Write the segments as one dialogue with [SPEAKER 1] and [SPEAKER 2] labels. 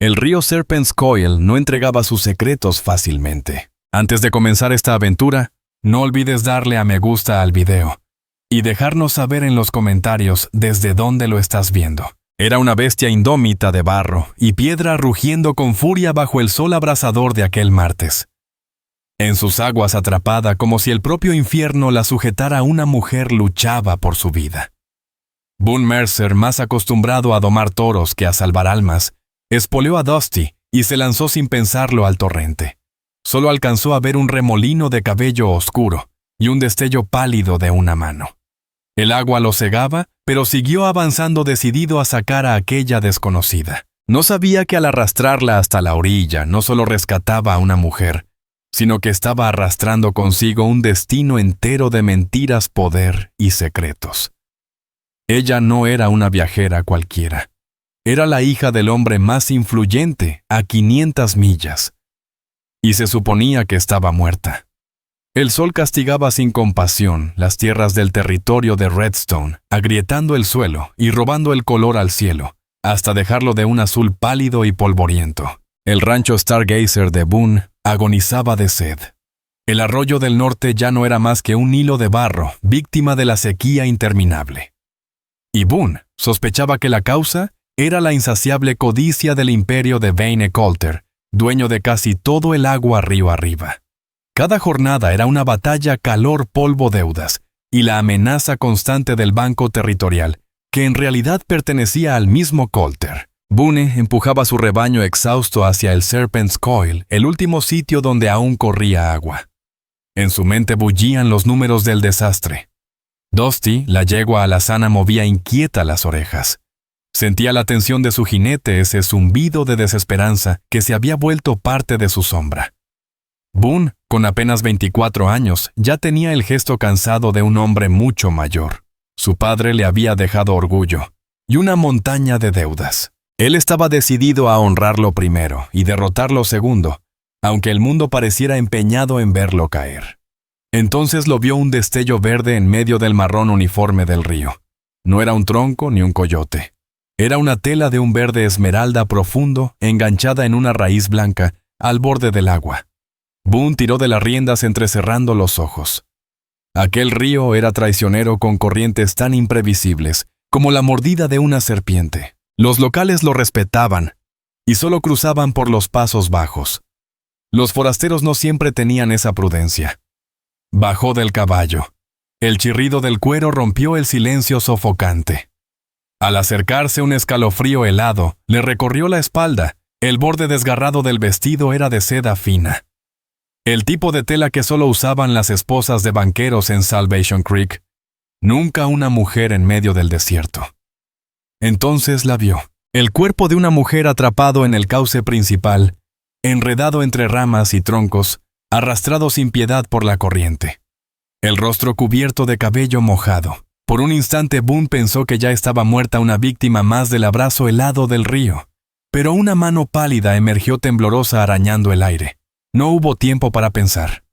[SPEAKER 1] El río Serpent's Coil no entregaba sus secretos fácilmente. Antes de comenzar esta aventura, no olvides darle a me gusta al video y dejarnos saber en los comentarios desde dónde lo estás viendo. Era una bestia indómita de barro y piedra rugiendo con furia bajo el sol abrasador de aquel martes. En sus aguas atrapada como si el propio infierno la sujetara, una mujer luchaba por su vida. Boone Mercer, más acostumbrado a domar toros que a salvar almas, espoleó a Dusty y se lanzó sin pensarlo al torrente. Solo alcanzó a ver un remolino de cabello oscuro y un destello pálido de una mano. El agua lo cegaba, pero siguió avanzando decidido a sacar a aquella desconocida. No sabía que al arrastrarla hasta la orilla no solo rescataba a una mujer, sino que estaba arrastrando consigo un destino entero de mentiras, poder y secretos. Ella no era una viajera cualquiera. Era la hija del hombre más influyente a 500 millas. Y se suponía que estaba muerta. El sol castigaba sin compasión las tierras del territorio de Redstone, agrietando el suelo y robando el color al cielo, hasta dejarlo de un azul pálido y polvoriento. El rancho Stargazer de Boone agonizaba de sed. El arroyo del norte ya no era más que un hilo de barro, víctima de la sequía interminable. Y Boone sospechaba que la causa era la insaciable codicia del imperio de Vane Coulter, dueño de casi todo el agua río arriba. Cada jornada era una batalla calor, polvo, deudas, y la amenaza constante del banco territorial, que en realidad pertenecía al mismo Coulter. Boone empujaba su rebaño exhausto hacia el Serpent's Coil, el último sitio donde aún corría agua. En su mente bullían los números del desastre. Dusty, la yegua alazana, movía inquieta las orejas. Sentía la tensión de su jinete, ese zumbido de desesperanza que se había vuelto parte de su sombra. Boone, con apenas 24 años, ya tenía el gesto cansado de un hombre mucho mayor. Su padre le había dejado orgullo y una montaña de deudas. Él estaba decidido a honrarlo primero y derrotarlo segundo, aunque el mundo pareciera empeñado en verlo caer. Entonces lo vio un destello verde en medio del marrón uniforme del río. No era un tronco ni un coyote. Era una tela de un verde esmeralda profundo, enganchada en una raíz blanca, al borde del agua. Boone tiró de las riendas entrecerrando los ojos. Aquel río era traicionero con corrientes tan imprevisibles como la mordida de una serpiente. Los locales lo respetaban y solo cruzaban por los pasos bajos. Los forasteros no siempre tenían esa prudencia. Bajó del caballo. El chirrido del cuero rompió el silencio sofocante. Al acercarse, un escalofrío helado le recorrió la espalda. El borde desgarrado del vestido era de seda fina. El tipo de tela que solo usaban las esposas de banqueros en Salvation Creek. Nunca una mujer en medio del desierto. Entonces la vio. El cuerpo de una mujer atrapado en el cauce principal, enredado entre ramas y troncos, arrastrado sin piedad por la corriente. El rostro cubierto de cabello mojado. Por un instante Boone pensó que ya estaba muerta una víctima más del abrazo helado del río. Pero una mano pálida emergió temblorosa arañando el aire. No hubo tiempo para pensar.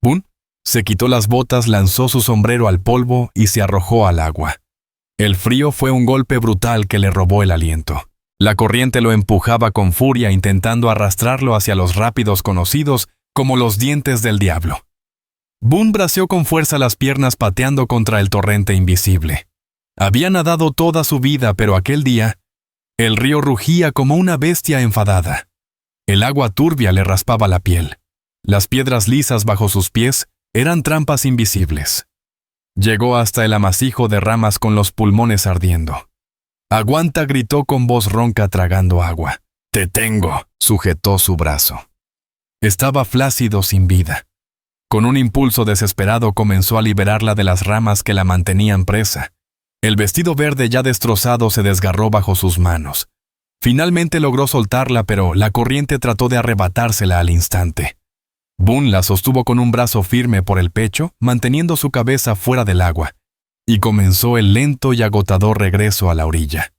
[SPEAKER 1] Boone se quitó las botas, lanzó su sombrero al polvo y se arrojó al agua. El frío fue un golpe brutal que le robó el aliento. La corriente lo empujaba con furia, intentando arrastrarlo hacia los rápidos conocidos como los dientes del diablo. Boone braceó con fuerza las piernas pateando contra el torrente invisible. Había nadado toda su vida, pero aquel día, el río rugía como una bestia enfadada. El agua turbia le raspaba la piel. Las piedras lisas bajo sus pies eran trampas invisibles. Llegó hasta el amasijo de ramas con los pulmones ardiendo. «Aguanta», gritó con voz ronca tragando agua. «Te tengo», sujetó su brazo. Estaba flácido, sin vida. Con un impulso desesperado comenzó a liberarla de las ramas que la mantenían presa. El vestido verde ya destrozado se desgarró bajo sus manos. Finalmente logró soltarla, pero la corriente trató de arrebatársela al instante. Boone la sostuvo con un brazo firme por el pecho, manteniendo su cabeza fuera del agua, y comenzó el lento y agotador regreso a la orilla.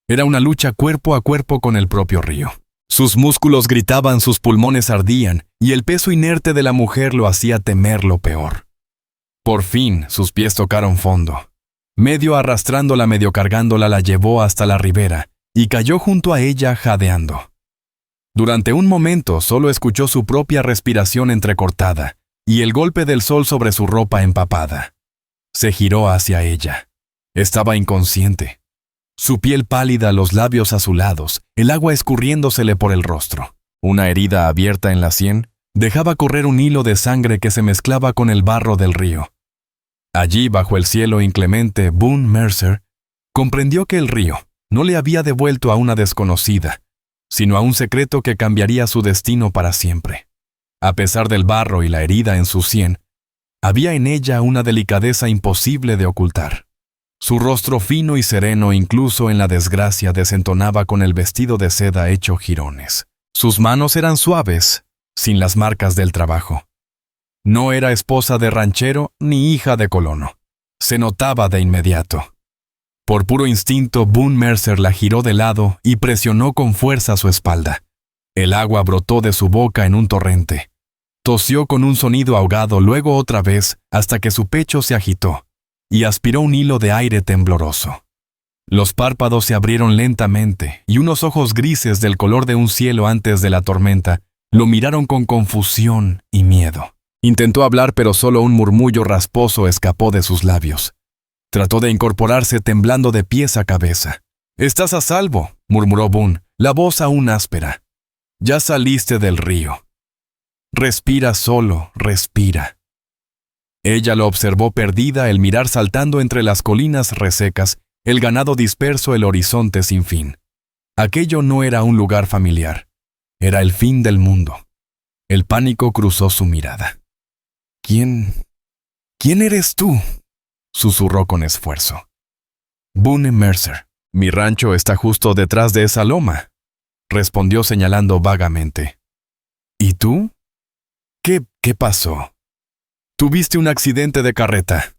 [SPEAKER 1] Era una lucha cuerpo a cuerpo con el propio río. Sus músculos gritaban, sus pulmones ardían, y el peso inerte de la mujer lo hacía temer lo peor. Por fin, sus pies tocaron fondo. Medio arrastrándola, medio cargándola, la llevó hasta la ribera, y cayó junto a ella jadeando. Durante un momento solo escuchó su propia respiración entrecortada y el golpe del sol sobre su ropa empapada. Se giró hacia ella. Estaba inconsciente. Su piel pálida, los labios azulados, el agua escurriéndosele por el rostro. Una herida abierta en la sien dejaba correr un hilo de sangre que se mezclaba con el barro del río. Allí, bajo el cielo inclemente, Boone Mercer comprendió que el río no le había devuelto a una desconocida, sino a un secreto que cambiaría su destino para siempre. A pesar del barro y la herida en su sien, había en ella una delicadeza imposible de ocultar. Su rostro fino y sereno, incluso en la desgracia, desentonaba con el vestido de seda hecho jirones. Sus manos eran suaves, sin las marcas del trabajo. No era esposa de ranchero ni hija de colono. Se notaba de inmediato. Por puro instinto, Boone Mercer la giró de lado y presionó con fuerza su espalda. El agua brotó de su boca en un torrente. Tosió con un sonido ahogado, luego otra vez, hasta que su pecho se agitó, y aspiró un hilo de aire tembloroso. Los párpados se abrieron lentamente, y unos ojos grises del color de un cielo antes de la tormenta lo miraron con confusión y miedo. Intentó hablar, pero solo un murmullo rasposo escapó de sus labios. Trató de incorporarse temblando de pies a cabeza. «Estás a salvo», murmuró Boone, la voz aún áspera. «Ya saliste del río. Respira solo, respira». Ella lo observó perdida, el mirar saltando entre las colinas resecas, el ganado disperso, el horizonte sin fin. Aquello no era un lugar familiar. Era el fin del mundo. El pánico cruzó su mirada. ¿Quién eres tú?», susurró con esfuerzo. «Boone Mercer. Mi rancho está justo detrás de esa loma», respondió señalando vagamente. «¿Y tú? ¿Qué pasó?» «Tuviste un accidente de carreta».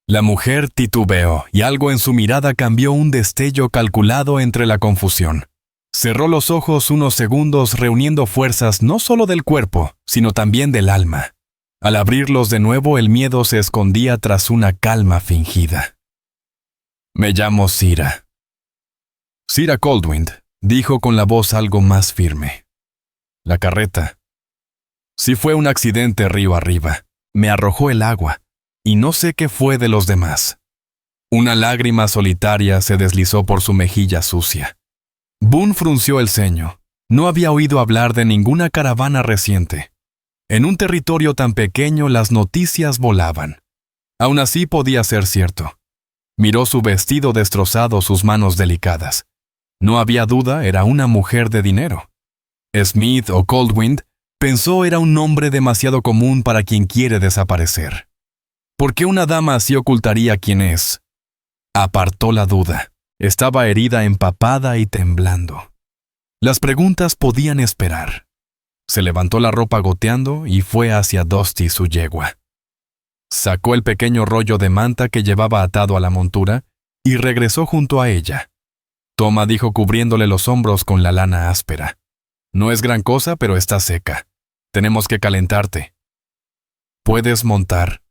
[SPEAKER 1] La mujer titubeó y algo en su mirada cambió, un destello calculado entre la confusión. Cerró los ojos unos segundos, reuniendo fuerzas no solo del cuerpo, sino también del alma. Al abrirlos de nuevo, el miedo se escondía tras una calma fingida. «Me llamo Cira». «Cira Coldwind», dijo con la voz algo más firme. «La carreta. Sí, fue un accidente río arriba. Me arrojó el agua, y no sé qué fue de los demás». Una lágrima solitaria se deslizó por su mejilla sucia. Boone frunció el ceño. No había oído hablar de ninguna caravana reciente. En un territorio tan pequeño las noticias volaban. Aún así podía ser cierto. Miró su vestido destrozado, sus manos delicadas. No había duda, era una mujer de dinero. Smith o Coldwind, pensó, era un nombre demasiado común para quien quiere desaparecer. ¿Por qué una dama así ocultaría quién es? Apartó la duda. Estaba herida, empapada y temblando. Las preguntas podían esperar. Se levantó la ropa goteando y fue hacia Dusty, su yegua. Sacó el pequeño rollo de manta que llevaba atado a la montura y regresó junto a ella. «Toma», dijo cubriéndole los hombros con la lana áspera. «No es gran cosa, pero está seca. Tenemos que calentarte». «¿Puedes montar?».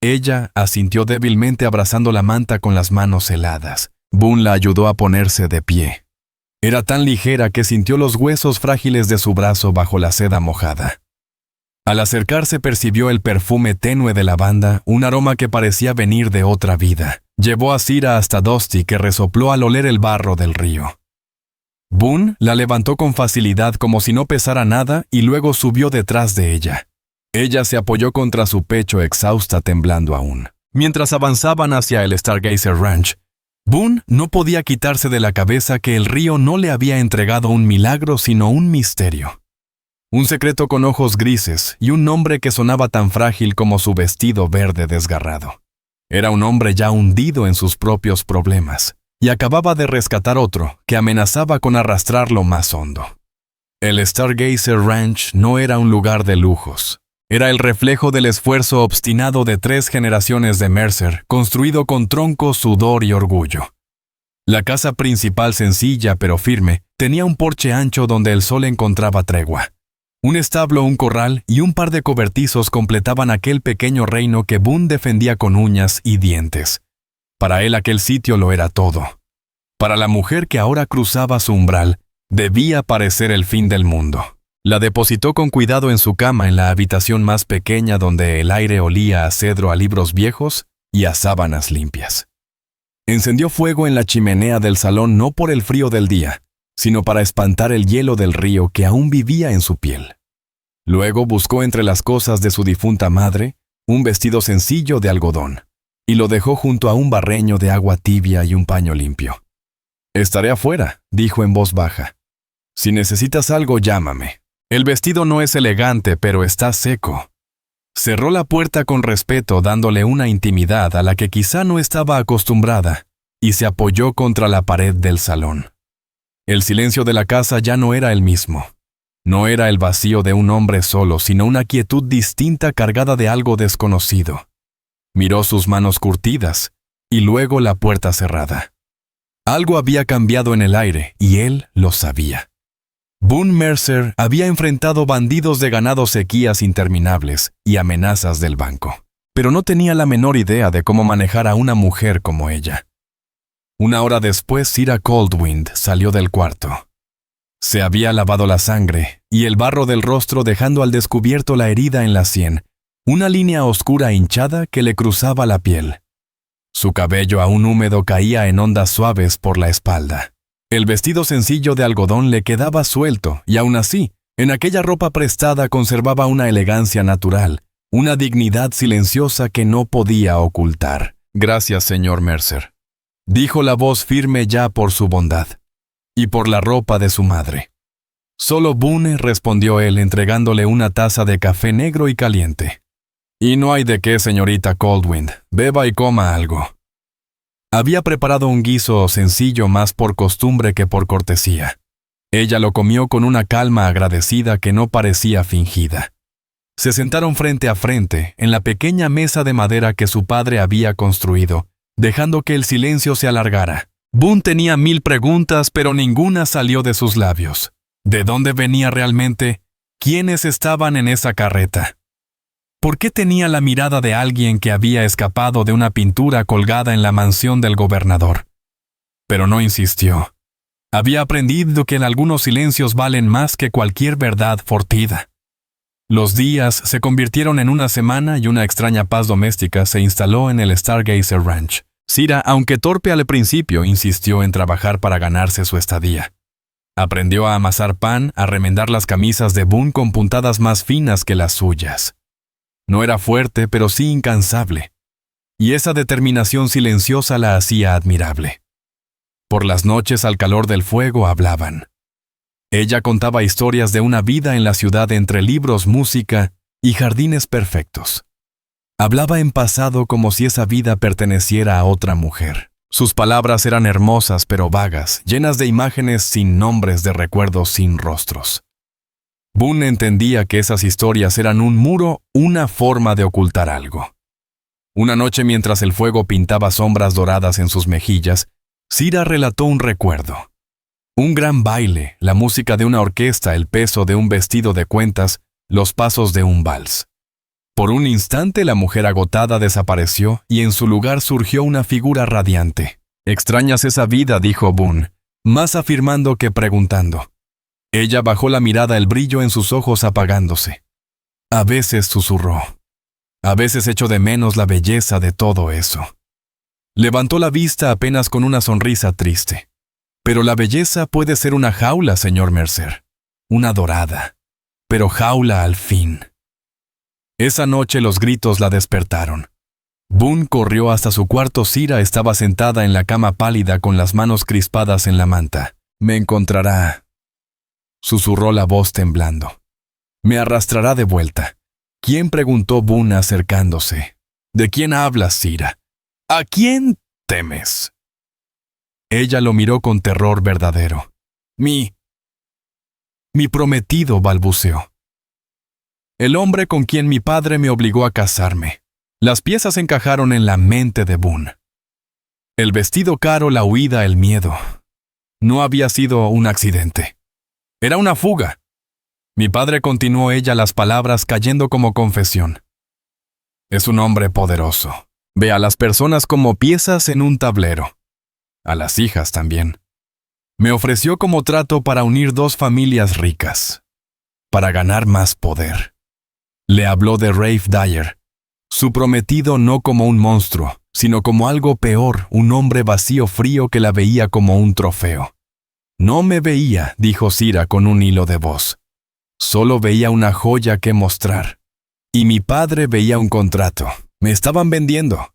[SPEAKER 1] Ella asintió débilmente, abrazando la manta con las manos heladas. Boone la ayudó a ponerse de pie. Era tan ligera que sintió los huesos frágiles de su brazo bajo la seda mojada. Al acercarse percibió el perfume tenue de lavanda, un aroma que parecía venir de otra vida. Llevó a Cira hasta Dusty, que resopló al oler el barro del río. Boone la levantó con facilidad como si no pesara nada y luego subió detrás de ella. Ella se apoyó contra su pecho, exhausta, temblando aún. Mientras avanzaban hacia el Stargazer Ranch, Boone no podía quitarse de la cabeza que el río no le había entregado un milagro, sino un misterio. Un secreto con ojos grises y un nombre que sonaba tan frágil como su vestido verde desgarrado. Era un hombre ya hundido en sus propios problemas, y acababa de rescatar otro que amenazaba con arrastrarlo más hondo. El Stargazer Ranch no era un lugar de lujos. Era el reflejo del esfuerzo obstinado de 3 generaciones de Mercer, construido con tronco, sudor y orgullo. La casa principal, sencilla pero firme, tenía un porche ancho donde el sol encontraba tregua. Un establo, un corral y un par de cobertizos completaban aquel pequeño reino que Boone defendía con uñas y dientes. Para él aquel sitio lo era todo. Para la mujer que ahora cruzaba su umbral, debía parecer el fin del mundo. La depositó con cuidado en su cama en la habitación más pequeña donde el aire olía a cedro, a libros viejos y a sábanas limpias. Encendió fuego en la chimenea del salón no por el frío del día, sino para espantar el hielo del río que aún vivía en su piel. Luego buscó entre las cosas de su difunta madre un vestido sencillo de algodón, y lo dejó junto a un barreño de agua tibia y un paño limpio. «Estaré afuera», dijo en voz baja. «Si necesitas algo, llámame. El vestido no es elegante, pero está seco». Cerró la puerta con respeto, dándole una intimidad a la que quizá no estaba acostumbrada, y se apoyó contra la pared del salón. El silencio de la casa ya no era el mismo. No era el vacío de un hombre solo, sino una quietud distinta cargada de algo desconocido. Miró sus manos curtidas, y luego la puerta cerrada. Algo había cambiado en el aire, y él lo sabía. Boone Mercer había enfrentado bandidos de ganado, sequías interminables y amenazas del banco, pero no tenía la menor idea de cómo manejar a una mujer como ella. Una hora después, Cira Coldwind salió del cuarto. Se había lavado la sangre y el barro del rostro, dejando al descubierto la herida en la sien, una línea oscura hinchada que le cruzaba la piel. Su cabello aún húmedo caía en ondas suaves por la espalda. El vestido sencillo de algodón le quedaba suelto y aún así, en aquella ropa prestada conservaba una elegancia natural, una dignidad silenciosa que no podía ocultar. «Gracias, señor Mercer», dijo la voz firme ya por su bondad y por la ropa de su madre. «Solo Boone», respondió él, entregándole una taza de café negro y caliente. «Y no hay de qué, señorita Coldwind. Beba y coma algo». Había preparado un guiso sencillo más por costumbre que por cortesía. Ella lo comió con una calma agradecida que no parecía fingida. Se sentaron frente a frente en la pequeña mesa de madera que su padre había construido, dejando que el silencio se alargara. Boone tenía 1000 preguntas, pero ninguna salió de sus labios. ¿De dónde venía realmente? ¿Quiénes estaban en esa carreta? ¿Por qué tenía la mirada de alguien que había escapado de una pintura colgada en la mansión del gobernador? Pero no insistió. Había aprendido que en algunos silencios valen más que cualquier verdad fortida. Los días se convirtieron en una semana y una extraña paz doméstica se instaló en el Stargazer Ranch. Cira, aunque torpe al principio, insistió en trabajar para ganarse su estadía. Aprendió a amasar pan, a remendar las camisas de Boone con puntadas más finas que las suyas. No era fuerte, pero sí incansable, y esa determinación silenciosa la hacía admirable. Por las noches, al calor del fuego, hablaban. Ella contaba historias de una vida en la ciudad entre libros, música y jardines perfectos. Hablaba en pasado como si esa vida perteneciera a otra mujer. Sus palabras eran hermosas pero vagas, llenas de imágenes sin nombres, de recuerdos sin rostros. Boone entendía que esas historias eran un muro, una forma de ocultar algo. Una noche, mientras el fuego pintaba sombras doradas en sus mejillas, Cira relató un recuerdo. Un gran baile, la música de una orquesta, el peso de un vestido de cuentas, los pasos de un vals. Por un instante la mujer agotada desapareció y en su lugar surgió una figura radiante. «¿Extrañas esa vida?», dijo Boone, más afirmando que preguntando. Ella bajó la mirada, el brillo en sus ojos apagándose. «A veces», susurró. «A veces echo de menos la belleza de todo eso». Levantó la vista apenas con una sonrisa triste. «Pero la belleza puede ser una jaula, señor Mercer. Una dorada. Pero jaula al fin». Esa noche los gritos la despertaron. Boone corrió hasta su cuarto. Cira estaba sentada en la cama pálida con las manos crispadas en la manta. «Me encontrará», susurró la voz temblando. «Me arrastrará de vuelta». «¿Quién?», preguntó Boone acercándose. «¿De quién hablas, Cira? ¿A quién temes?». Ella lo miró con terror verdadero. Mi prometido», balbuceó. «El hombre con quien mi padre me obligó a casarme». Las piezas encajaron en la mente de Boone. El vestido caro, la huida, el miedo. No había sido un accidente. Era una fuga. «Mi padre», continuó ella, las palabras cayendo como confesión. «Es un hombre poderoso. Ve a las personas como piezas en un tablero. a las hijas también. Me ofreció como trato para unir dos familias ricas, para ganar más poder. Le habló de Rafe Dyer, su prometido, no como un monstruo, sino como algo peor, un hombre vacío frío que la veía como un trofeo. No me veía, dijo Sira con un hilo de voz. Solo veía una joya que mostrar. Y mi padre veía un contrato. Me estaban vendiendo.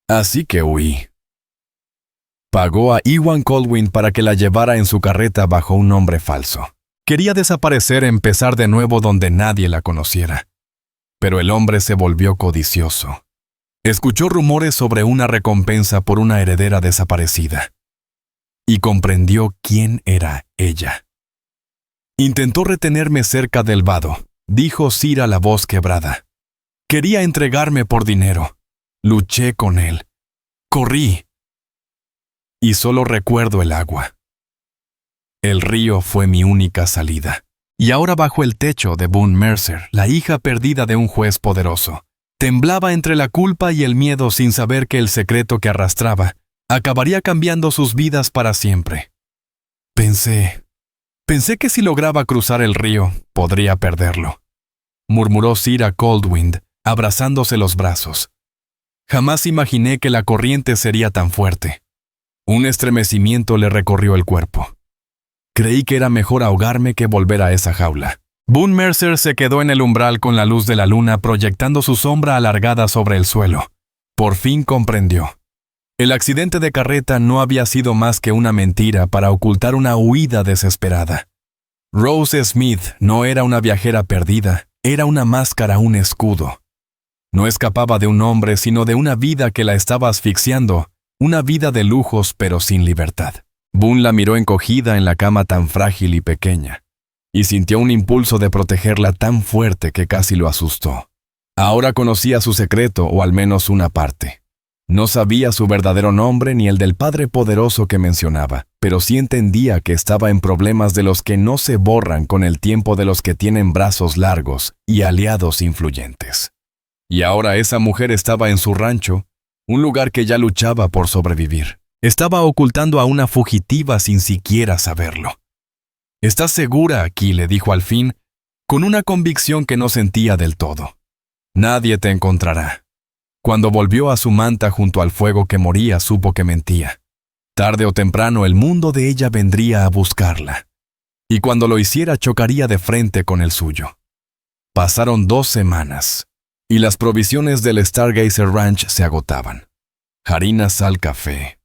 [SPEAKER 1] Así que huí. Pagó a Ewan Colwyn para que la llevara en su carreta bajo un nombre falso. Quería desaparecer, empezar de nuevo donde nadie la conociera. Pero el hombre se volvió codicioso. Escuchó rumores sobre una recompensa por una heredera desaparecida. Y comprendió quién era ella. Intentó retenerme cerca del vado, dijo Sira la voz quebrada. Quería entregarme por dinero. Luché con él. Corrí. Y solo recuerdo el agua. El río fue mi única salida. Y ahora bajo el techo de Boone Mercer, la hija perdida de un juez poderoso, temblaba entre la culpa y el miedo sin saber que el secreto que arrastraba acabaría cambiando sus vidas para siempre. Pensé que si lograba cruzar el río, podría perderlo, murmuró Sira Coldwind, abrazándose los brazos. Jamás imaginé que la corriente sería tan fuerte. Un estremecimiento le recorrió el cuerpo. Creí que era mejor ahogarme que volver a esa jaula. Boone Mercer se quedó en el umbral con la luz de la luna proyectando su sombra alargada sobre el suelo. Por fin comprendió. El accidente de carreta no había sido más que una mentira para ocultar una huida desesperada. Rose Smith no era una viajera perdida, era una máscara, un escudo. No escapaba de un hombre, sino de una vida que la estaba asfixiando, una vida de lujos pero sin libertad. Boone la miró encogida en la cama tan frágil y pequeña, y sintió un impulso de protegerla tan fuerte que casi lo asustó. Ahora conocía su secreto, o al menos una parte. No sabía su verdadero nombre ni el del Padre Poderoso que mencionaba, pero sí entendía que estaba en problemas de los que no se borran con el tiempo, de los que tienen brazos largos y aliados influyentes. Y ahora esa mujer estaba en su rancho, un lugar que ya luchaba por sobrevivir. Estaba ocultando a una fugitiva sin siquiera saberlo. «¿Estás segura aquí?», le dijo al fin, con una convicción que no sentía del todo. «Nadie te encontrará». Cuando volvió a su manta junto al fuego que moría, supo que mentía. Tarde o temprano el mundo de ella vendría a buscarla. Y cuando lo hiciera, chocaría de frente con el suyo. Pasaron 2 semanas, y las provisiones del Stargazer Ranch se agotaban. Harina, sal, café.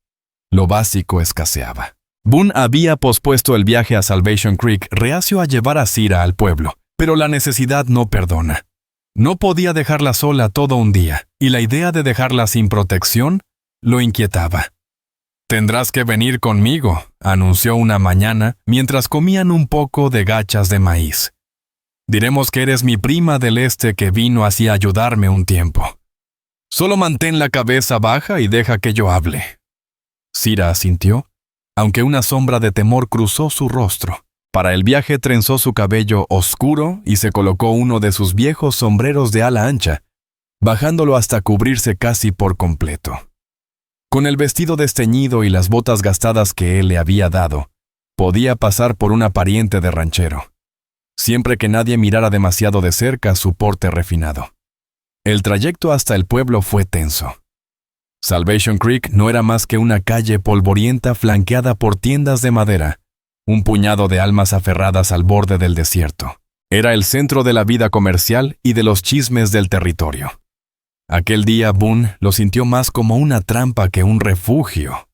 [SPEAKER 1] Lo básico escaseaba. Boone había pospuesto el viaje a Salvation Creek, reacio a llevar a Sira al pueblo, pero la necesidad no perdona. No podía dejarla sola todo un día, y la idea de dejarla sin protección lo inquietaba. «Tendrás que venir conmigo», anunció una mañana mientras comían un poco de gachas de maíz. «Diremos que eres mi prima del este que vino así a ayudarme un tiempo. Solo mantén la cabeza baja y deja que yo hable». Sira asintió, aunque una sombra de temor cruzó su rostro. Para el viaje trenzó su cabello oscuro y se colocó uno de sus viejos sombreros de ala ancha, bajándolo hasta cubrirse casi por completo. Con el vestido desteñido y las botas gastadas que él le había dado, podía pasar por una pariente de ranchero, siempre que nadie mirara demasiado de cerca su porte refinado. El trayecto hasta el pueblo fue tenso. Salvation Creek no era más que una calle polvorienta flanqueada por tiendas de madera, un puñado de almas aferradas al borde del desierto. Era el centro de la vida comercial y de los chismes del territorio. Aquel día Boone lo sintió más como una trampa que un refugio.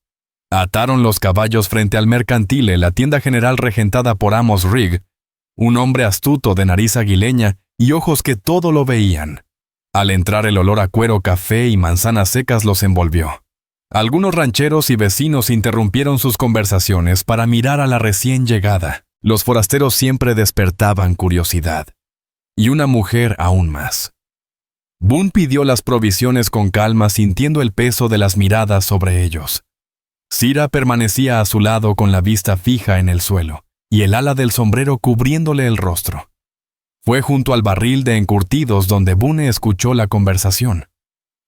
[SPEAKER 1] Ataron los caballos frente al Mercantile, la tienda general regentada por Amos Rigg, un hombre astuto de nariz aguileña y ojos que todo lo veían. Al entrar, el olor a cuero, café y manzanas secas los envolvió. Algunos rancheros y vecinos interrumpieron sus conversaciones para mirar a la recién llegada. Los forasteros siempre despertaban curiosidad. Y una mujer aún más. Boone pidió las provisiones con calma, sintiendo el peso de las miradas sobre ellos. Sira permanecía a su lado con la vista fija en el suelo, y el ala del sombrero cubriéndole el rostro. Fue junto al barril de encurtidos donde Boone escuchó la conversación.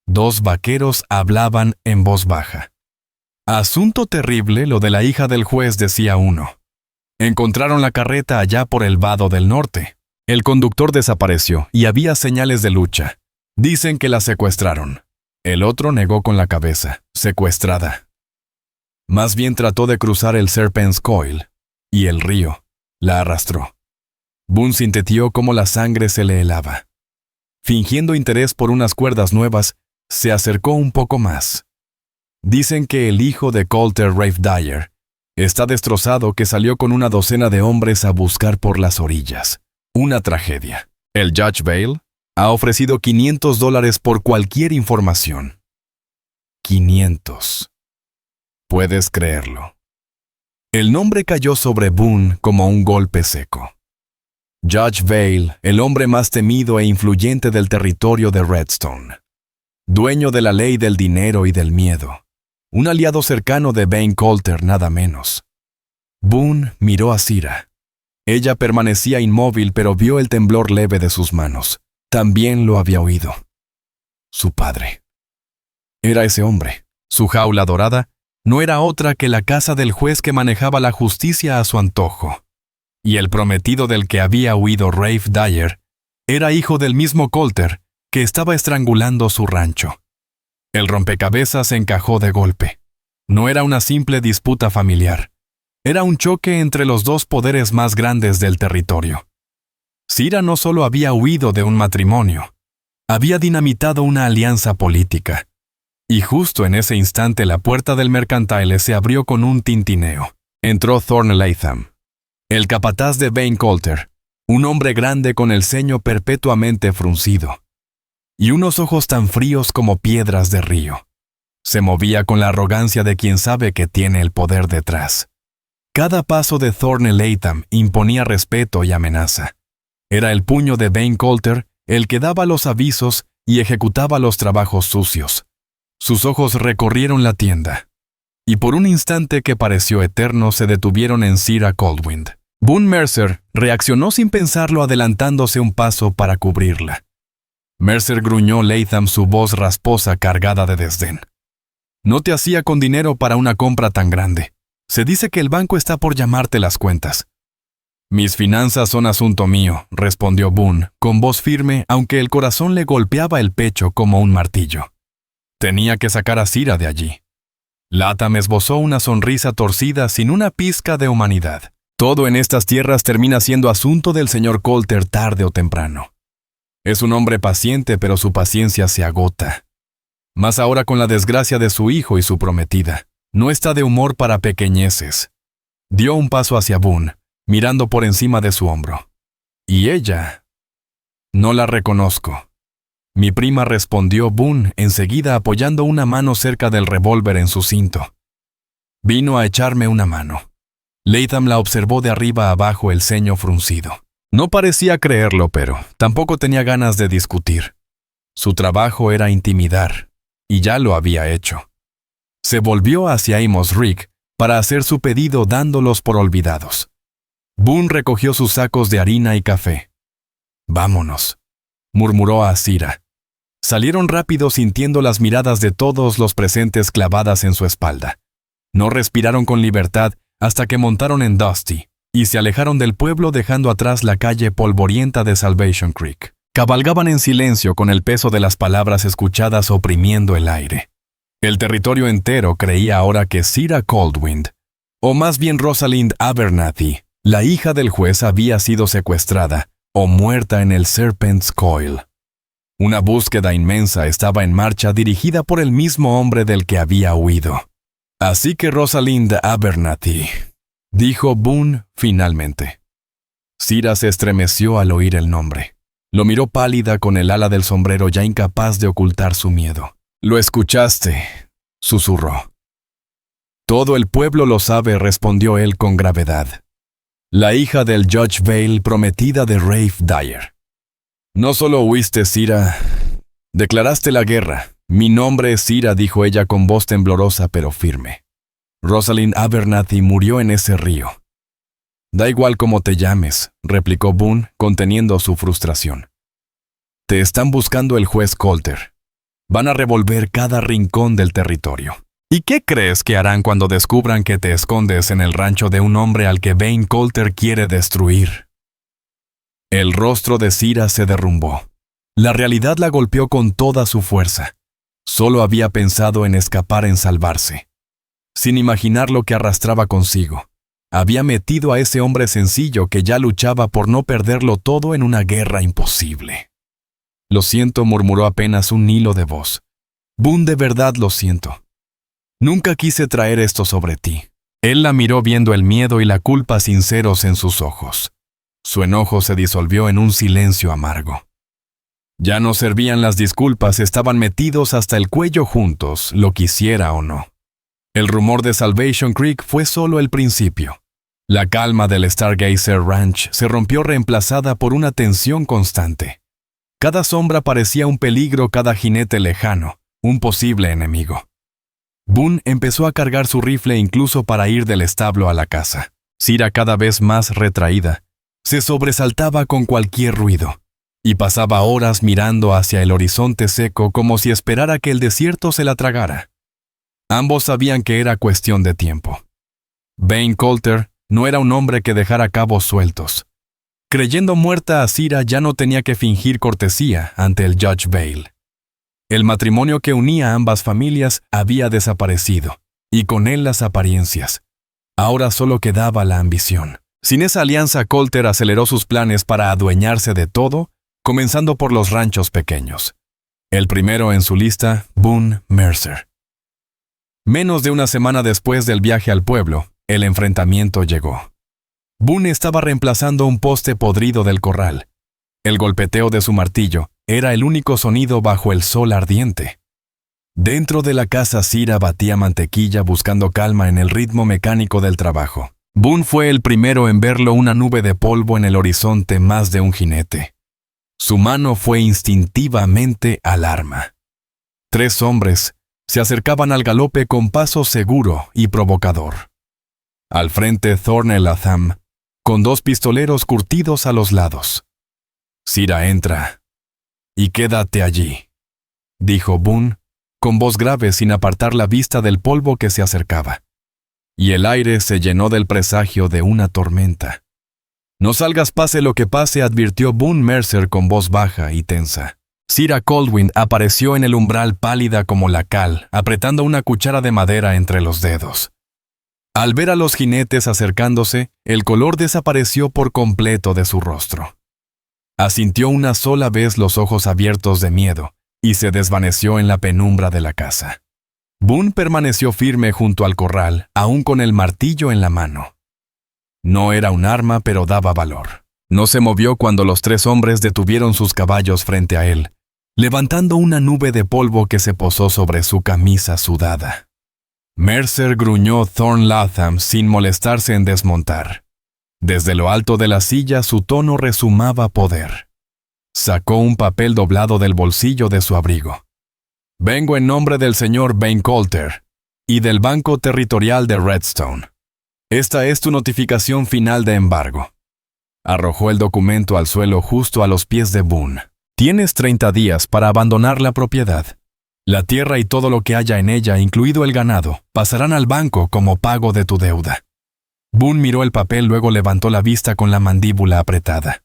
[SPEAKER 1] 2 vaqueros hablaban en voz baja. Asunto terrible lo de la hija del juez, decía uno. Encontraron la carreta allá por el vado del norte. El conductor desapareció y había señales de lucha. Dicen que la secuestraron. El otro negó con la cabeza. Secuestrada. Más bien trató de cruzar el Serpent's Coil, y el río la arrastró. Boone sintió cómo la sangre se le helaba. Fingiendo interés por unas cuerdas nuevas, se acercó un poco más. Dicen que el hijo de Colter, Rafe Dyer, está destrozado, que salió con una docena de hombres a buscar por las orillas. Una tragedia. El Judge Vail ha ofrecido $500 por cualquier información. 500. Puedes creerlo. El nombre cayó sobre Boone como un golpe seco. Judge Vail, el hombre más temido e influyente del territorio de Redstone. Dueño de la ley del dinero y del miedo. Un aliado cercano de Bain Colter, nada menos. Boone miró a Sira. Ella permanecía inmóvil, pero vio el temblor leve de sus manos. También lo había oído. Su padre. Era ese hombre. Su jaula dorada no era otra que la casa del juez que manejaba la justicia a su antojo. Y el prometido del que había huido Rafe Dyer era hijo del mismo Colter que estaba estrangulando su rancho. El rompecabezas se encajó de golpe. No era una simple disputa familiar. Era un choque entre los dos poderes más grandes del territorio. Sira no solo había huido de un matrimonio, había dinamitado una alianza política. Y justo en ese instante la puerta del Mercantile se abrió con un tintineo. Entró Thorne Latham, el capataz de Bain Colter, un hombre grande con el ceño perpetuamente fruncido y unos ojos tan fríos como piedras de río. Se movía con la arrogancia de quien sabe que tiene el poder detrás. Cada paso de Thorne Latham imponía respeto y amenaza. Era el puño de Bain Colter el que daba los avisos y ejecutaba los trabajos sucios. Sus ojos recorrieron la tienda, y por un instante que pareció eterno se detuvieron en Sira Coldwind. Boone Mercer reaccionó sin pensarlo, adelantándose un paso para cubrirla. Mercer gruñó Latham, su voz rasposa cargada de desdén. No te hacía con dinero para una compra tan grande. Se dice que el banco está por llamarte las cuentas. Mis finanzas son asunto mío, respondió Boone, con voz firme, aunque el corazón le golpeaba el pecho como un martillo. Tenía que sacar a Sira de allí. Latham esbozó una sonrisa torcida sin una pizca de humanidad. Todo en estas tierras termina siendo asunto del señor Colter tarde o temprano. Es un hombre paciente, pero su paciencia se agota. Más ahora con la desgracia de su hijo y su prometida. No está de humor para pequeñeces. Dio un paso hacia Boone, mirando por encima de su hombro. ¿Y ella? No la reconozco. Mi prima, respondió Boone, enseguida apoyando una mano cerca del revólver en su cinto. Vino a echarme una mano. Latham la observó de arriba abajo, el ceño fruncido. No parecía creerlo, pero tampoco tenía ganas de discutir. Su trabajo era intimidar, y ya lo había hecho. Se volvió hacia Amos Rick para hacer su pedido, dándolos por olvidados. Boone recogió sus sacos de harina y café. «Vámonos», murmuró a Sira. Salieron rápido, sintiendo las miradas de todos los presentes clavadas en su espalda. No respiraron con libertad hasta que montaron en Dusty y se alejaron del pueblo, dejando atrás la calle polvorienta de Salvation Creek. Cabalgaban en silencio, con el peso de las palabras escuchadas oprimiendo el aire. El territorio entero creía ahora que Sira Coldwind, o más bien Rosalind Abernathy, la hija del juez, había sido secuestrada o muerta en el Serpent's Coil. Una búsqueda inmensa estaba en marcha, dirigida por el mismo hombre del que había huido. Así que Rosalind Abernathy, dijo Boone finalmente. Sira se estremeció al oír el nombre. Lo miró pálida, con el ala del sombrero, ya incapaz de ocultar su miedo. «Lo escuchaste», susurró. «Todo el pueblo lo sabe», respondió él con gravedad. «La hija del Judge Vail, prometida de Rafe Dyer. No solo huiste, Sira, declaraste la guerra. Mi nombre es Sira», dijo ella con voz temblorosa pero firme. «Rosalind Abernathy murió en ese río». «Da igual cómo te llames», replicó Boone, conteniendo su frustración. «Te están buscando el juez Colter. Van a revolver cada rincón del territorio. ¿Y qué crees que harán cuando descubran que te escondes en el rancho de un hombre al que Bain Coulter quiere destruir? El rostro de Sira se derrumbó. La realidad la golpeó con toda su fuerza. Solo había pensado en escapar, en salvarse. Sin imaginar lo que arrastraba consigo. Había metido a ese hombre sencillo que ya luchaba por no perderlo todo en una guerra imposible. Lo siento, murmuró apenas un hilo de voz. Boone, de verdad lo siento. Nunca quise traer esto sobre ti. Él la miró viendo el miedo y la culpa sinceros en sus ojos. Su enojo se disolvió en un silencio amargo. Ya no servían las disculpas, estaban metidos hasta el cuello juntos, lo quisiera o no. El rumor de Salvation Creek fue solo el principio. La calma del Stargazer Ranch se rompió reemplazada por una tensión constante. Cada sombra parecía un peligro, cada jinete lejano, un posible enemigo. Boone empezó a cargar su rifle incluso para ir del establo a la casa. Sira, cada vez más retraída, se sobresaltaba con cualquier ruido y pasaba horas mirando hacia el horizonte seco como si esperara que el desierto se la tragara. Ambos sabían que era cuestión de tiempo. Bain Coulter no era un hombre que dejara cabos sueltos. Creyendo muerta a Sira, ya no tenía que fingir cortesía ante el Judge Vale. El matrimonio que unía a ambas familias había desaparecido, y con él las apariencias. Ahora solo quedaba la ambición. Sin esa alianza, Coulter aceleró sus planes para adueñarse de todo, comenzando por los ranchos pequeños. El primero en su lista, Boone Mercer. Menos de una semana después del viaje al pueblo, el enfrentamiento llegó. Boone estaba reemplazando un poste podrido del corral. El golpeteo de su martillo era el único sonido bajo el sol ardiente. Dentro de la casa, Sira batía mantequilla buscando calma en el ritmo mecánico del trabajo. Boone fue el primero en verlo, una nube de polvo en el horizonte, más de un jinete. Su mano fue instintivamente al arma. 3 hombres se acercaban al galope con paso seguro y provocador. Al frente, Thorne Latham, con 2 pistoleros curtidos a los lados. Sira, entra y quédate allí, dijo Boone, con voz grave sin apartar la vista del polvo que se acercaba. Y el aire se llenó del presagio de una tormenta. No salgas pase lo que pase, advirtió Boone Mercer con voz baja y tensa. Sira Coldwind apareció en el umbral pálida como la cal, apretando una cuchara de madera entre los dedos. Al ver a los jinetes acercándose, el color desapareció por completo de su rostro. Asintió una sola vez, los ojos abiertos de miedo, y se desvaneció en la penumbra de la casa. Boone permaneció firme junto al corral, aún con el martillo en la mano. No era un arma, pero daba valor. No se movió cuando los 3 hombres detuvieron sus caballos frente a él, levantando una nube de polvo que se posó sobre su camisa sudada. Mercer gruñó Thorne Latham sin molestarse en desmontar. Desde lo alto de la silla su tono resumaba poder. Sacó un papel doblado del bolsillo de su abrigo. Vengo en nombre del señor Bain Coulter y del Banco Territorial de Redstone. Esta es tu notificación final de embargo. Arrojó el documento al suelo justo a los pies de Boone. Tienes 30 días para abandonar la propiedad. La tierra y todo lo que haya en ella, incluido el ganado, pasarán al banco como pago de tu deuda. Boone miró el papel, luego levantó la vista con la mandíbula apretada.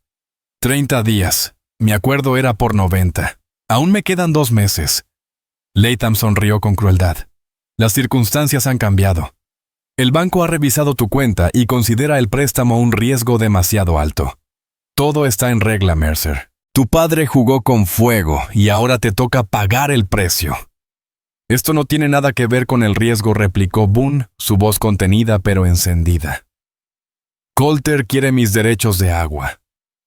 [SPEAKER 1] 30 días. Mi acuerdo era por 90. Aún me quedan 2 meses. Latham sonrió con crueldad. Las circunstancias han cambiado. El banco ha revisado tu cuenta y considera el préstamo un riesgo demasiado alto. Todo está en regla, Mercer. Tu padre jugó con fuego y ahora te toca pagar el precio. Esto no tiene nada que ver con el riesgo, replicó Boone, su voz contenida pero encendida. Coulter quiere mis derechos de agua.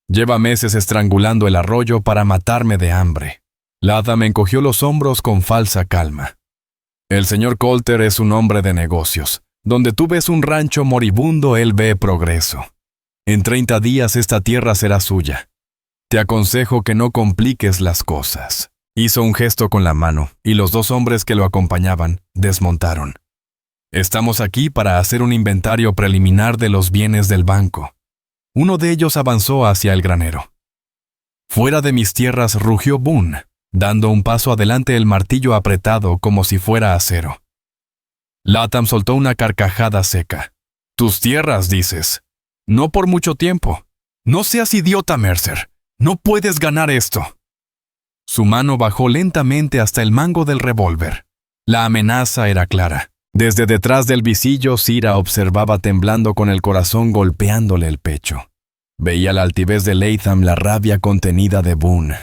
[SPEAKER 1] Lleva meses estrangulando el arroyo para matarme de hambre. Latham encogió los hombros con falsa calma. El señor Coulter es un hombre de negocios. Donde tú ves un rancho moribundo, él ve progreso. En 30 días esta tierra será suya. Te aconsejo que no compliques las cosas. Hizo un gesto con la mano, y los 2 hombres que lo acompañaban desmontaron. Estamos aquí para hacer un inventario preliminar de los bienes del banco. Uno de ellos avanzó hacia el granero. Fuera de mis tierras, rugió Boone, dando un paso adelante, el martillo apretado como si fuera acero. Latham soltó una carcajada seca. «Tus tierras, dices. No por mucho tiempo. No seas idiota, Mercer. No puedes ganar esto». Su mano bajó lentamente hasta el mango del revólver. La amenaza era clara. Desde detrás del visillo, Sira observaba temblando con el corazón golpeándole el pecho. Veía la altivez de Latham, la rabia contenida de Boone,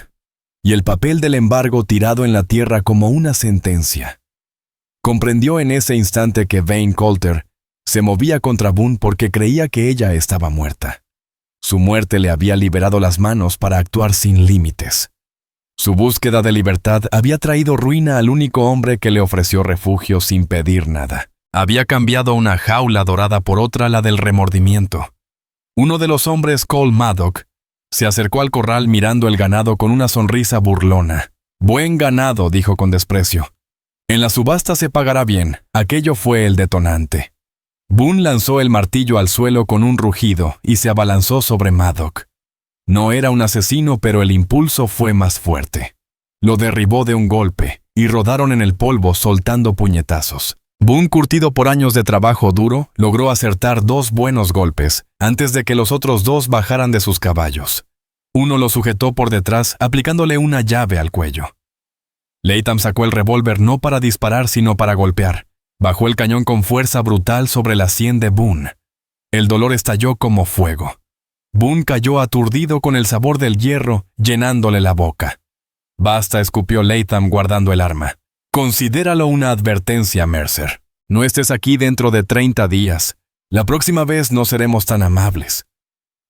[SPEAKER 1] y el papel del embargo tirado en la tierra como una sentencia. Comprendió en ese instante que Vane Coulter se movía contra Boone porque creía que ella estaba muerta. Su muerte le había liberado las manos para actuar sin límites. Su búsqueda de libertad había traído ruina al único hombre que le ofreció refugio sin pedir nada. Había cambiado una jaula dorada por otra, la del remordimiento. Uno de los hombres, Cole Maddock, se acercó al corral mirando el ganado con una sonrisa burlona. «Buen ganado», dijo con desprecio. «En la subasta se pagará bien». Aquello fue el detonante. Boone lanzó el martillo al suelo con un rugido y se abalanzó sobre Maddock. No era un asesino, pero el impulso fue más fuerte. Lo derribó de un golpe y rodaron en el polvo soltando puñetazos. Boone, curtido por años de trabajo duro, logró acertar 2 buenos golpes antes de que los otros 2 bajaran de sus caballos. Uno lo sujetó por detrás, aplicándole una llave al cuello. Latham sacó el revólver no para disparar, sino para golpear. Bajó el cañón con fuerza brutal sobre la sien de Boone. El dolor estalló como fuego. Boone cayó aturdido con el sabor del hierro llenándole la boca. «Basta», escupió Latham guardando el arma. «Considéralo una advertencia, Mercer. No estés aquí dentro de 30 días. La próxima vez no seremos tan amables».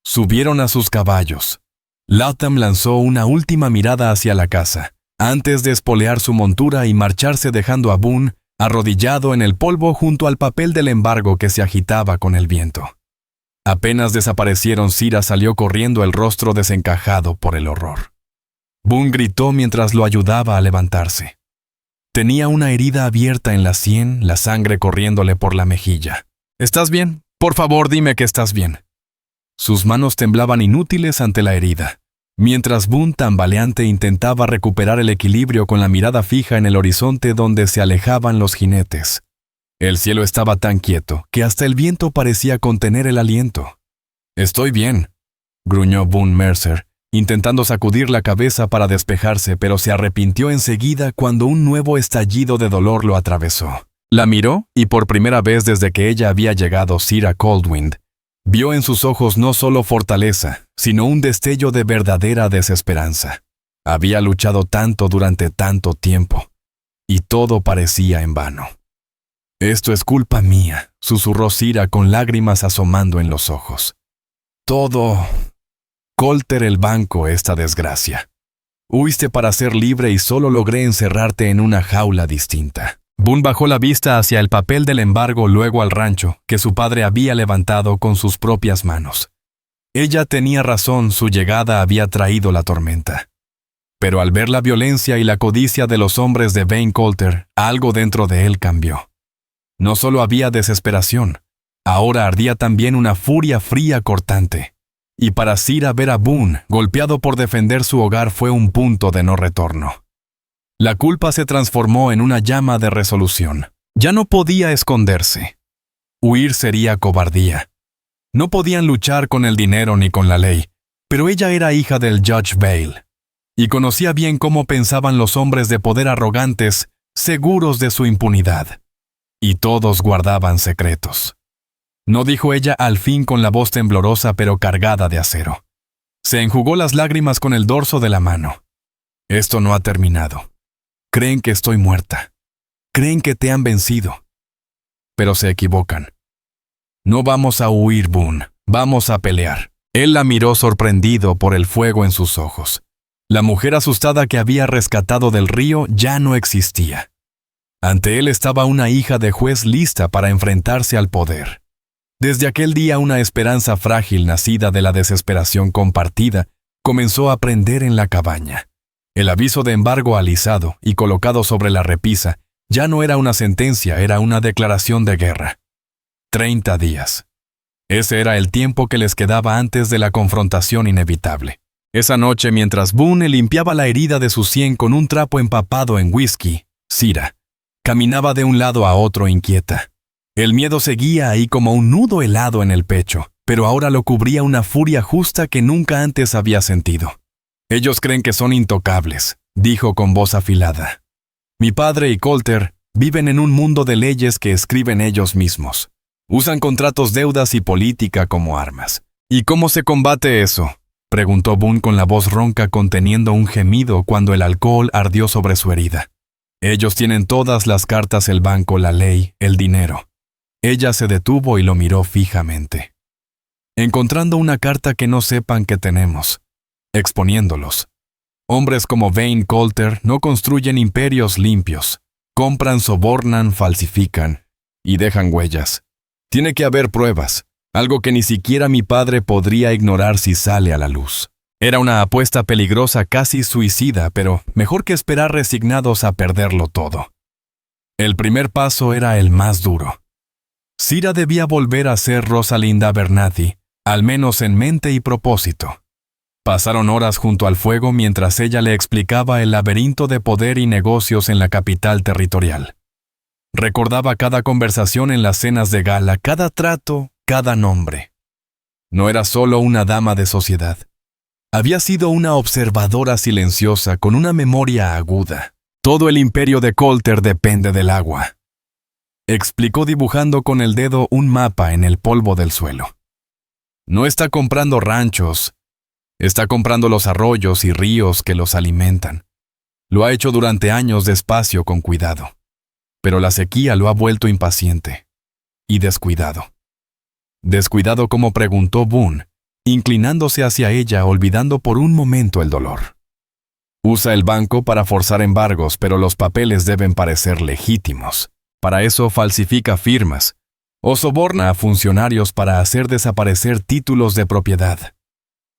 [SPEAKER 1] Subieron a sus caballos. Latham lanzó una última mirada hacia la casa, antes de espolear su montura y marcharse dejando a Boone arrodillado en el polvo junto al papel del embargo que se agitaba con el viento. Apenas desaparecieron, Sira salió corriendo, el rostro desencajado por el horror. Boone gritó mientras lo ayudaba a levantarse. Tenía una herida abierta en la sien, la sangre corriéndole por la mejilla. «¿Estás bien? Por favor, dime que estás bien». Sus manos temblaban inútiles ante la herida, mientras Boone, tambaleante, intentaba recuperar el equilibrio con la mirada fija en el horizonte donde se alejaban los jinetes. El cielo estaba tan quieto que hasta el viento parecía contener el aliento. «Estoy bien», gruñó Boone Mercer, intentando sacudir la cabeza para despejarse, pero se arrepintió enseguida cuando un nuevo estallido de dolor lo atravesó. La miró y por primera vez desde que ella había llegado, Sira Coldwind vio en sus ojos no solo fortaleza, sino un destello de verdadera desesperanza. Había luchado tanto durante tanto tiempo, y todo parecía en vano. «Esto es culpa mía», susurró Sira con lágrimas asomando en los ojos. «Todo... Coulter, el banco, esta desgracia. Huiste para ser libre y solo logré encerrarte en una jaula distinta». Boone bajó la vista hacia el papel del embargo, luego al rancho, que su padre había levantado con sus propias manos. Ella tenía razón, su llegada había traído la tormenta. Pero al ver la violencia y la codicia de los hombres de Vane Coulter, algo dentro de él cambió. No solo había desesperación, ahora ardía también una furia fría cortante. Y para Sira, ver a Boone golpeado por defender su hogar fue un punto de no retorno. La culpa se transformó en una llama de resolución. Ya no podía esconderse. Huir sería cobardía. No podían luchar con el dinero ni con la ley, pero ella era hija del Judge Vale, y conocía bien cómo pensaban los hombres de poder arrogantes, seguros de su impunidad. Y todos guardaban secretos. No, dijo ella al fin con la voz temblorosa pero cargada de acero. Se enjugó las lágrimas con el dorso de la mano. «Esto no ha terminado. Creen que estoy muerta. Creen que te han vencido. Pero se equivocan. No vamos a huir, Boone. Vamos a pelear». Él la miró sorprendido por el fuego en sus ojos. La mujer asustada que había rescatado del río ya no existía. Ante él estaba una hija de juez lista para enfrentarse al poder. Desde aquel día una esperanza frágil nacida de la desesperación compartida comenzó a prender en la cabaña. El aviso de embargo alisado y colocado sobre la repisa ya no era una sentencia, era una declaración de guerra. 30 días. Ese era el tiempo que les quedaba antes de la confrontación inevitable. Esa noche, mientras Boone limpiaba la herida de su sien con un trapo empapado en whisky, Sira, Caminaba de un lado a otro inquieta. El miedo seguía ahí como un nudo helado en el pecho, pero ahora lo cubría una furia justa que nunca antes había sentido. Ellos creen que son intocables, dijo con voz afilada. Mi padre y Coulter viven en un mundo de leyes que escriben ellos mismos. Usan contratos, deudas y política como armas. ¿Y cómo se combate eso?, preguntó Boone con la voz ronca conteniendo un gemido cuando el alcohol ardió sobre su herida. Ellos tienen todas las cartas: el banco, la ley, el dinero. Ella se detuvo y lo miró fijamente. Encontrando una carta que no sepan que tenemos, exponiéndolos. Hombres como Vane Coulter no construyen imperios limpios. Compran, sobornan, falsifican y dejan huellas. Tiene que haber pruebas, algo que ni siquiera mi padre podría ignorar si sale a la luz. Era una apuesta peligrosa, casi suicida, pero mejor que esperar resignados a perderlo todo. El primer paso era el más duro. Cira debía volver a ser Rosalinda Abernathy, al menos en mente y propósito. Pasaron horas junto al fuego mientras ella le explicaba el laberinto de poder y negocios en la capital territorial. Recordaba cada conversación en las cenas de gala, cada trato, cada nombre. No era solo una dama de sociedad. Había sido una observadora silenciosa con una memoria aguda. Todo el imperio de Coulter depende del agua, explicó dibujando con el dedo un mapa en el polvo del suelo. No está comprando ranchos, está comprando los arroyos y ríos que los alimentan. Lo ha hecho durante años despacio, con cuidado. Pero la sequía lo ha vuelto impaciente y descuidado. ¿Descuidado cómo?, preguntó Boone, inclinándose hacia ella, olvidando por un momento el dolor. Usa el banco para forzar embargos, pero los papeles deben parecer legítimos. Para eso falsifica firmas o soborna a funcionarios para hacer desaparecer títulos de propiedad.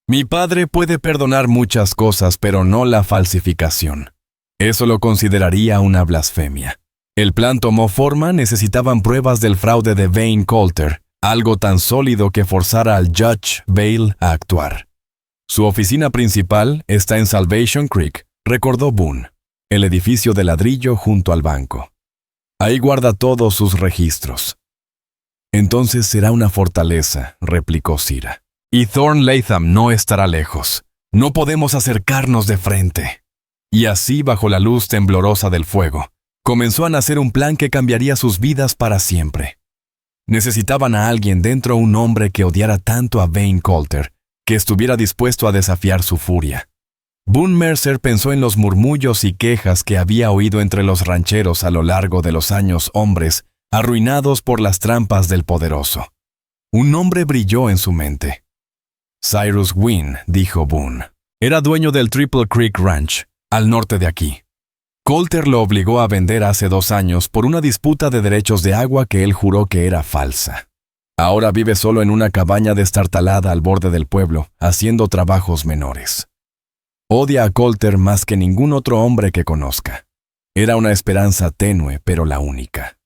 [SPEAKER 1] Mi padre puede perdonar muchas cosas, pero no la falsificación. Eso lo consideraría una blasfemia. El plan tomó forma, necesitaban pruebas del fraude de Vane Coulter, algo tan sólido que forzara al Judge Vale a actuar. Su oficina principal está en Salvation Creek, recordó Boone, el edificio de ladrillo junto al banco. Ahí guarda todos sus registros. Entonces será una fortaleza, replicó Cira. Y Thorn Latham no estará lejos. No podemos acercarnos de frente. Y así, bajo la luz temblorosa del fuego, comenzó a nacer un plan que cambiaría sus vidas para siempre. Necesitaban a alguien dentro, un hombre que odiara tanto a Vane Coulter, que estuviera dispuesto a desafiar su furia. Boone Mercer pensó en los murmullos y quejas que había oído entre los rancheros a lo largo de los años, hombres arruinados por las trampas del poderoso. Un nombre brilló en su mente. Cyrus Wynne, dijo Boone. Era dueño del Triple Creek Ranch, al norte de aquí. Coulter lo obligó a vender hace 2 años por una disputa de derechos de agua que él juró que era falsa. Ahora vive solo en una cabaña destartalada al borde del pueblo, haciendo trabajos menores. Odia a Coulter más que ningún otro hombre que conozca. Era una esperanza tenue, pero la única.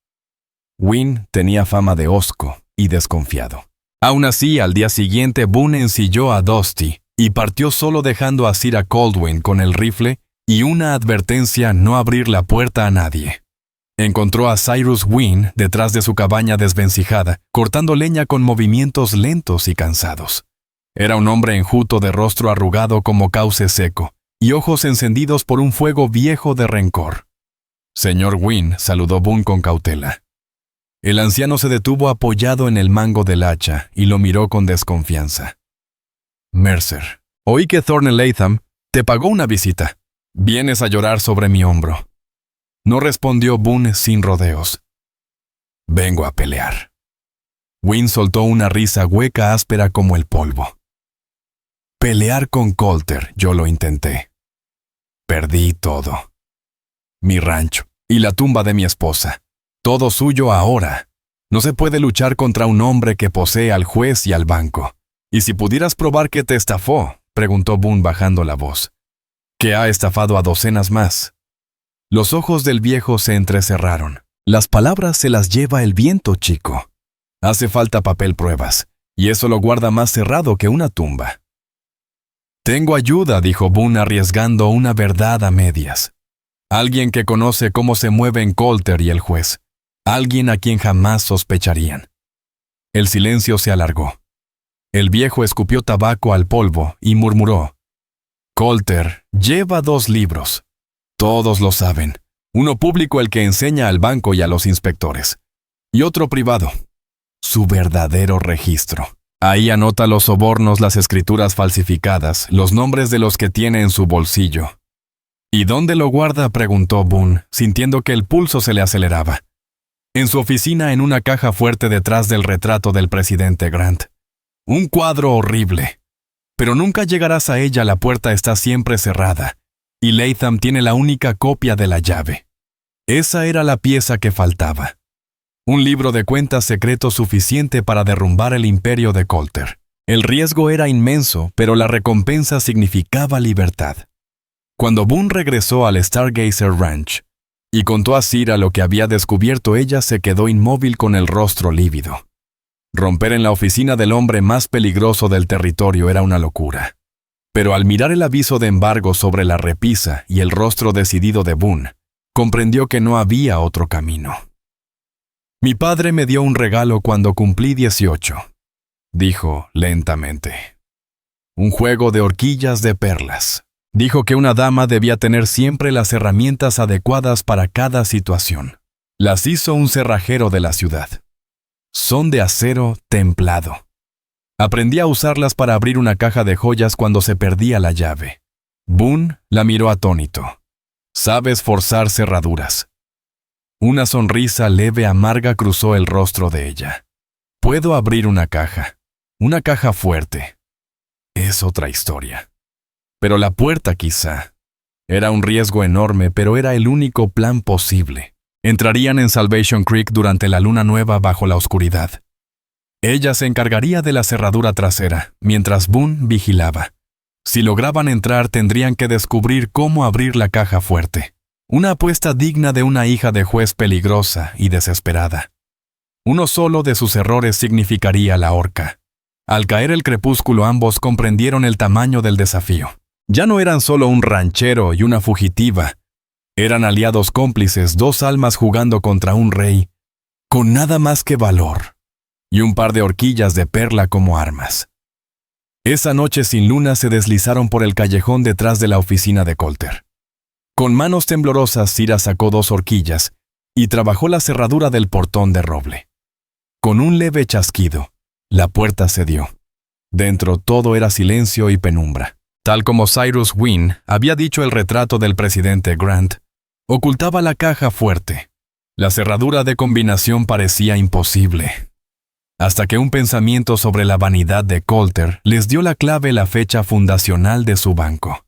[SPEAKER 1] Wynne tenía fama de hosco y desconfiado. Aún así, al día siguiente, Boone ensilló a Dusty y partió solo, dejando a Cira Coldwin con el rifle y una advertencia: no abrir la puerta a nadie. Encontró a Cyrus Wynne detrás de su cabaña desvencijada, cortando leña con movimientos lentos y cansados. Era un hombre enjuto, de rostro arrugado como cauce seco, y ojos encendidos por un fuego viejo de rencor. Señor Wynne, saludó Boone con cautela. El anciano se detuvo apoyado en el mango del hacha y lo miró con desconfianza. Mercer, oí que Thorn Latham te pagó una visita. Vienes a llorar sobre mi hombro. No respondió Boone sin rodeos. Vengo a pelear. Wynne soltó una risa hueca, áspera como el polvo. Pelear con Coulter, yo lo intenté. Perdí todo. Mi rancho y la tumba de mi esposa. Todo suyo ahora. No se puede luchar contra un hombre que posee al juez y al banco. ¿Y si pudieras probar que te estafó?, preguntó Boone bajando la voz. Que ha estafado a docenas más. Los ojos del viejo se entrecerraron. Las palabras se las lleva el viento, chico. Hace falta papel pruebas, y eso lo guarda más cerrado que una tumba. Tengo ayuda, dijo Boone, arriesgando una verdad a medias. Alguien que conoce cómo se mueven Coulter y el juez. Alguien a quien jamás sospecharían. El silencio se alargó. El viejo escupió tabaco al polvo y murmuró: Coulter lleva 2 libros. Todos lo saben. Uno público, el que enseña al banco y a los inspectores. Y otro privado. Su verdadero registro. Ahí anota los sobornos, las escrituras falsificadas, los nombres de los que tiene en su bolsillo. ¿Y dónde lo guarda?, preguntó Boone, sintiendo que el pulso se le aceleraba. En su oficina, en una caja fuerte detrás del retrato del presidente Grant. Un cuadro horrible. Pero nunca llegarás a ella, la puerta está siempre cerrada, y Latham tiene la única copia de la llave. Esa era la pieza que faltaba. Un libro de cuentas secreto suficiente para derrumbar el imperio de Coulter. El riesgo era inmenso, pero la recompensa significaba libertad. Cuando Boone regresó al Stargazer Ranch y contó a Cira lo que había descubierto, ella se quedó inmóvil con el rostro lívido. Romper en la oficina del hombre más peligroso del territorio era una locura. Pero al mirar el aviso de embargo sobre la repisa y el rostro decidido de Boone, comprendió que no había otro camino. «Mi padre me dio un regalo cuando cumplí 18», dijo lentamente. «Un juego de horquillas de perlas». Dijo que una dama debía tener siempre las herramientas adecuadas para cada situación. Las hizo un cerrajero de la ciudad. Son de acero templado. Aprendí a usarlas para abrir una caja de joyas cuando se perdía la llave. Boone la miró atónito. «Sabes forzar cerraduras». Una sonrisa leve amarga cruzó el rostro de ella. «Puedo abrir una caja fuerte». Es otra historia. Pero la puerta quizá. Era un riesgo enorme, pero era el único plan posible. Entrarían en Salvation Creek durante la luna nueva bajo la oscuridad. Ella se encargaría de la cerradura trasera, mientras Boone vigilaba. Si lograban entrar, tendrían que descubrir cómo abrir la caja fuerte. Una apuesta digna de una hija de juez peligrosa y desesperada. Uno solo de sus errores significaría la horca. Al caer el crepúsculo, ambos comprendieron el tamaño del desafío. Ya no eran solo un ranchero y una fugitiva. Eran aliados cómplices, 2 almas jugando contra un rey, con nada más que valor, y un par de horquillas de perla como armas. Esa noche sin luna se deslizaron por el callejón detrás de la oficina de Coulter. Con manos temblorosas, Cira sacó 2 horquillas y trabajó la cerradura del portón de roble. Con un leve chasquido, la puerta cedió. Dentro todo era silencio y penumbra. Tal como Cyrus Wynne había dicho, el retrato del presidente Grant ocultaba la caja fuerte. La cerradura de combinación parecía imposible. Hasta que un pensamiento sobre la vanidad de Coulter les dio la clave, la fecha fundacional de su banco.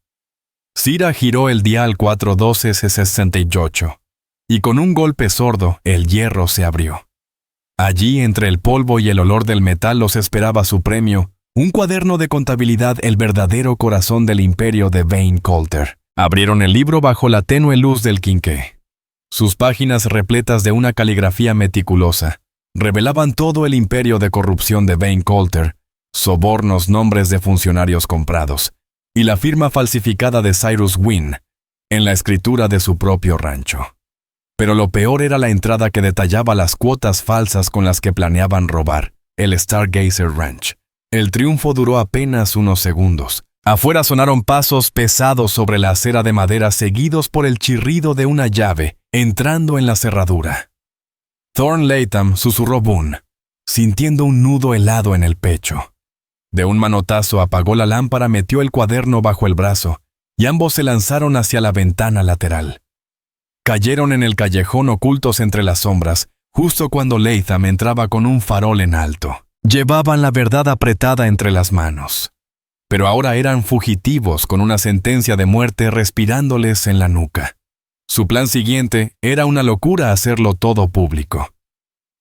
[SPEAKER 1] Cira giró el dial 412-68 y con un golpe sordo el hierro se abrió. Allí, entre el polvo y el olor del metal, los esperaba su premio. Un cuaderno de contabilidad, el verdadero corazón del imperio de Vane Coulter. Abrieron el libro bajo la tenue luz del quinqué. Sus páginas, repletas de una caligrafía meticulosa, revelaban todo el imperio de corrupción de Vane Coulter, sobornos, nombres de funcionarios comprados, y la firma falsificada de Cyrus Wynne en la escritura de su propio rancho. Pero lo peor era la entrada que detallaba las cuotas falsas con las que planeaban robar el Stargazer Ranch. El triunfo duró apenas unos segundos. Afuera sonaron pasos pesados sobre la acera de madera, seguidos por el chirrido de una llave entrando en la cerradura. «Thorn Latham», susurró Boone, sintiendo un nudo helado en el pecho. De un manotazo apagó la lámpara, metió el cuaderno bajo el brazo, y ambos se lanzaron hacia la ventana lateral. Cayeron en el callejón, ocultos entre las sombras, justo cuando Latham entraba con un farol en alto. Llevaban la verdad apretada entre las manos. Pero ahora eran fugitivos, con una sentencia de muerte respirándoles en la nuca. Su plan siguiente era una locura: hacerlo todo público.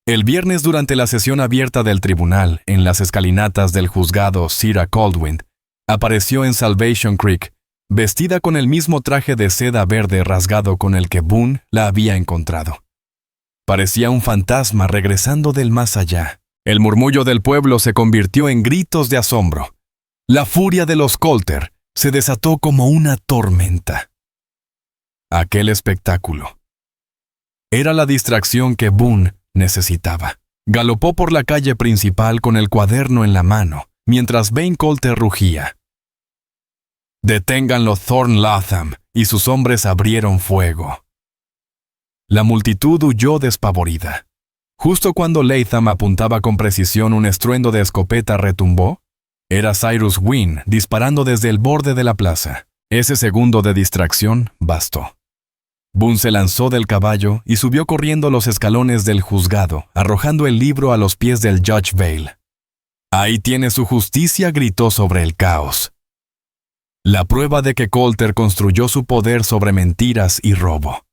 [SPEAKER 1] El viernes, durante la sesión abierta del tribunal, en las escalinatas del juzgado, Cira Coldwind apareció en Salvation Creek, vestida con el mismo traje de seda verde rasgado con el que Boone la había encontrado. Parecía un fantasma regresando del más allá. El murmullo del pueblo se convirtió en gritos de asombro. La furia de los Coulter se desató como una tormenta. aquel espectáculo. Era la distracción que Boone necesitaba. Galopó por la calle principal con el cuaderno en la mano, mientras Vane Coulter rugía. «Deténganlo, Thorn Latham», y sus hombres abrieron fuego. La multitud huyó despavorida. Justo cuando Latham apuntaba con precisión, un estruendo de escopeta retumbó. Era Cyrus Wynne disparando desde el borde de la plaza. Ese segundo de distracción bastó. Boone se lanzó del caballo y subió corriendo los escalones del juzgado, arrojando el libro a los pies del Judge Vale. «Ahí tiene su justicia», gritó sobre el caos. La prueba de que Coulter construyó su poder sobre mentiras y robo.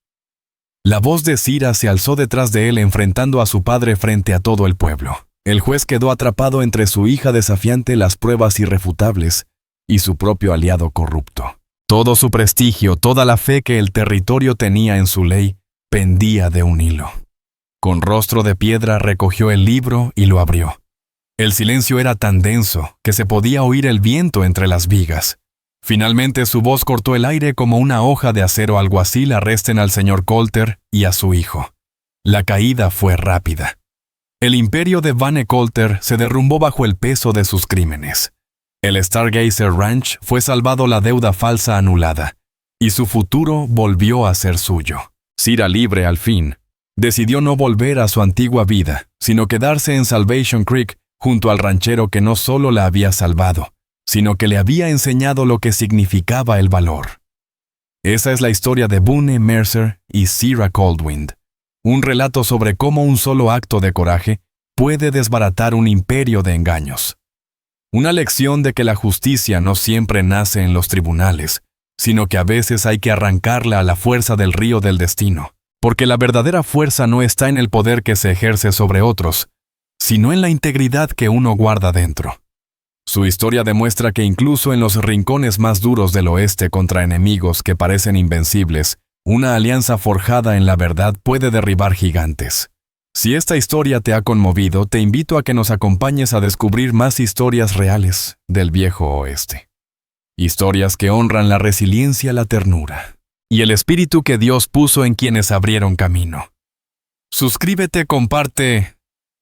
[SPEAKER 1] La voz de Cira se alzó detrás de él, enfrentando a su padre frente a todo el pueblo. El juez quedó atrapado entre su hija desafiante, las pruebas irrefutables, y su propio aliado corrupto. Todo su prestigio, toda la fe que el territorio tenía en su ley, pendía de un hilo. Con rostro de piedra recogió el libro y lo abrió. El silencio era tan denso que se podía oír el viento entre las vigas. Finalmente su voz cortó el aire como una hoja de acero. «Alguacil, arresten al señor Coulter y a su hijo». La caída fue rápida. El imperio de Vane Coulter se derrumbó bajo el peso de sus crímenes. El Stargazer Ranch fue salvado, la deuda falsa anulada, y su futuro volvió a ser suyo. Cira, libre al fin, decidió no volver a su antigua vida, sino quedarse en Salvation Creek junto al ranchero que no solo la había salvado, sino que le había enseñado lo que significaba el valor. Esa es la historia de Boone Mercer y Cira Coldwind, un relato sobre cómo un solo acto de coraje puede desbaratar un imperio de engaños. Una lección de que la justicia no siempre nace en los tribunales, sino que a veces hay que arrancarla a la fuerza del río del destino, porque la verdadera fuerza no está en el poder que se ejerce sobre otros, sino en la integridad que uno guarda dentro. Su historia demuestra que incluso en los rincones más duros del oeste, contra enemigos que parecen invencibles, una alianza forjada en la verdad puede derribar gigantes. Si esta historia te ha conmovido, te invito a que nos acompañes a descubrir más historias reales del viejo oeste. Historias que honran la resiliencia, la ternura y el espíritu que Dios puso en quienes abrieron camino. Suscríbete, comparte,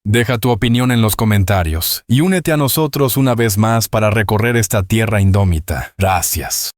[SPEAKER 1] deja tu opinión en los comentarios y únete a nosotros una vez más para recorrer esta tierra indómita. Gracias.